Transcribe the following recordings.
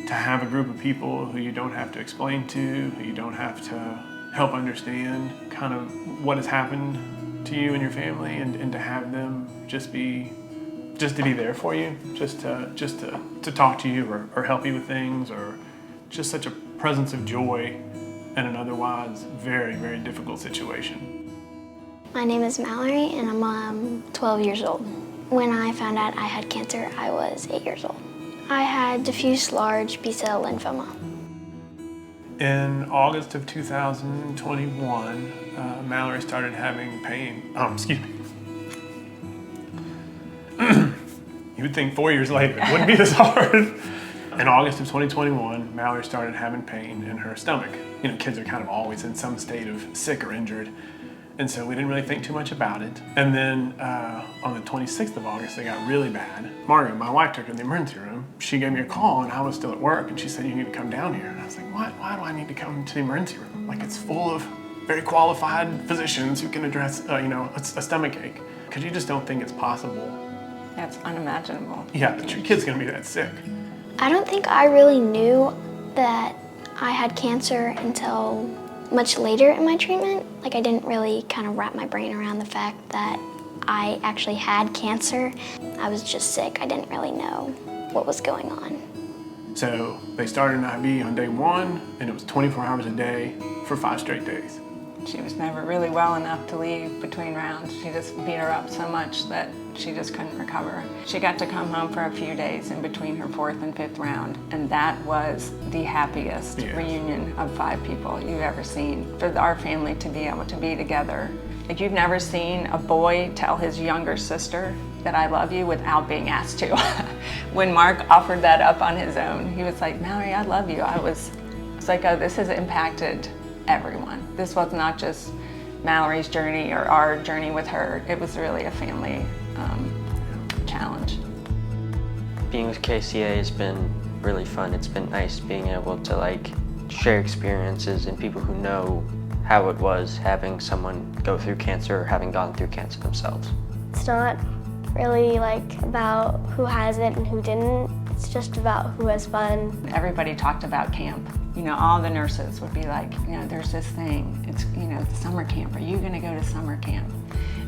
to have a group of people who you don't have to explain to, who you don't have to help understand kind of what has happened to you and your family, and to have them just to be there for you, just to talk to you or help you with things, or just such a presence of joy in an otherwise very, very difficult situation. My name is Mallory, and I'm 12 years old. When I found out I had cancer, I was 8 years old. I had diffuse large B-cell lymphoma. In August of 2021, Mallory started having pain. Excuse me. You would think 4 years later it wouldn't be this hard. In August of 2021, Mallory started having pain in her stomach. You know, kids are kind of always in some state of sick or injured. And so we didn't really think too much about it. And then on the 26th of August, it got really bad. Margaret, my wife, took her to the emergency room. She gave me a call and I was still at work, and she said, "You need to come down here." And I was like, "What? Why do I need to come to the emergency room? Like, it's full of very qualified physicians who can address, a stomach ache." Because you just don't think it's possible. That's unimaginable. Yeah, that your kid's gonna be that sick. I don't think I really knew that I had cancer until much later in my treatment. Like, I didn't really kind of wrap my brain around the fact that I actually had cancer. I was just sick. I didn't really know what was going on. So they started an IV on day 1, and it was 24 hours a day for 5 straight days. She was never really well enough to leave between rounds. She just beat her up so much that she just couldn't recover. She got to come home for a few days in between her 4th and 5th round, and that was the happiest reunion of 5 people you've ever seen. For our family to be able to be together. Like, you've never seen a boy tell his younger sister that "I love you" without being asked to. When Mark offered that up on his own, he was like, "Mallory, I love you." It's like, oh, this has impacted everyone. This was not just Mallory's journey or our journey with her. It was really a family challenge. Being with KCA has been really fun. It's been nice being able to share experiences and people who know how it was having someone go through cancer or having gone through cancer themselves. It's not really about who has it and who didn't. It's just about who has fun. Everybody talked about camp. All the nurses would be like, "There's this thing, it's, the summer camp. Are you gonna go to summer camp?"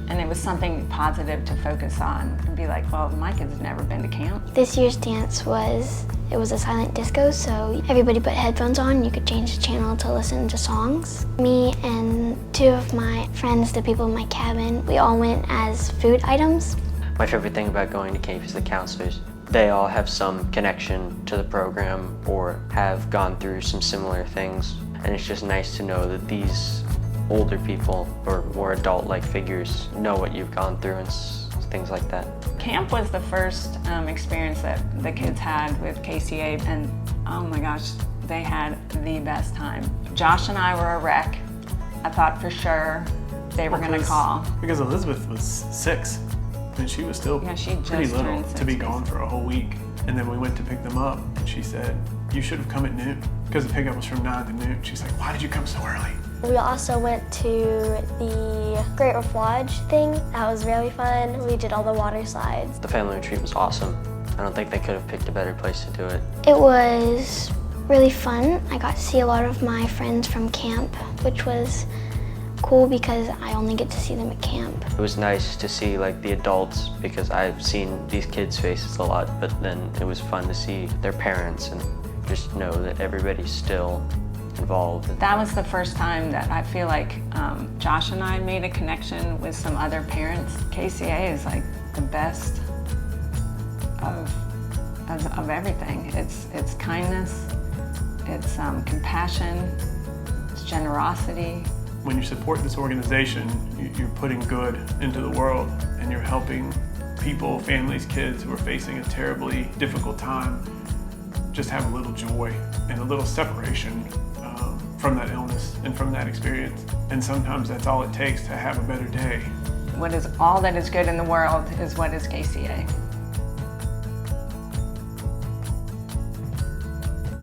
And it was something positive to focus on and be like, "Well, my kid's never been to camp." This year's dance was a silent disco, so everybody put headphones on. You could change the channel to listen to songs. Me and 2 of my friends, the people in my cabin, we all went as food items. My favorite thing about going to camp is the counselors. They all have some connection to the program or have gone through some similar things. And it's just nice to know that these older people or more adult-like figures know what you've gone through and things like that. Camp was the first experience that the kids had with KCA, and oh my gosh, they had the best time. Josh and I were a wreck. I thought for sure they were gonna call. Because Elizabeth was 6. And she was still pretty little to be gone for a whole week. And then we went to pick them up, and she said, "You should have come at noon." Because the pickup was from 9 to noon. She's like, "Why did you come so early?" We also went to the Great Riff Lodge thing. That was really fun. We did all the water slides. The family retreat was awesome. I don't think they could have picked a better place to do it. It was really fun. I got to see a lot of my friends from camp, which was cool because I only get to see them at camp. It was nice to see the adults, because I've seen these kids' faces a lot, but then it was fun to see their parents and just know that everybody's still involved. That was the first time that I feel like Josh and I made a connection with some other parents. KCA is the best of everything. It's kindness, it's compassion, it's generosity. When you support this organization, you're putting good into the world, and you're helping people, families, kids who are facing a terribly difficult time just have a little joy and a little separation from that illness and from that experience. And sometimes that's all it takes to have a better day. What is all that is good in the world is what is KCA.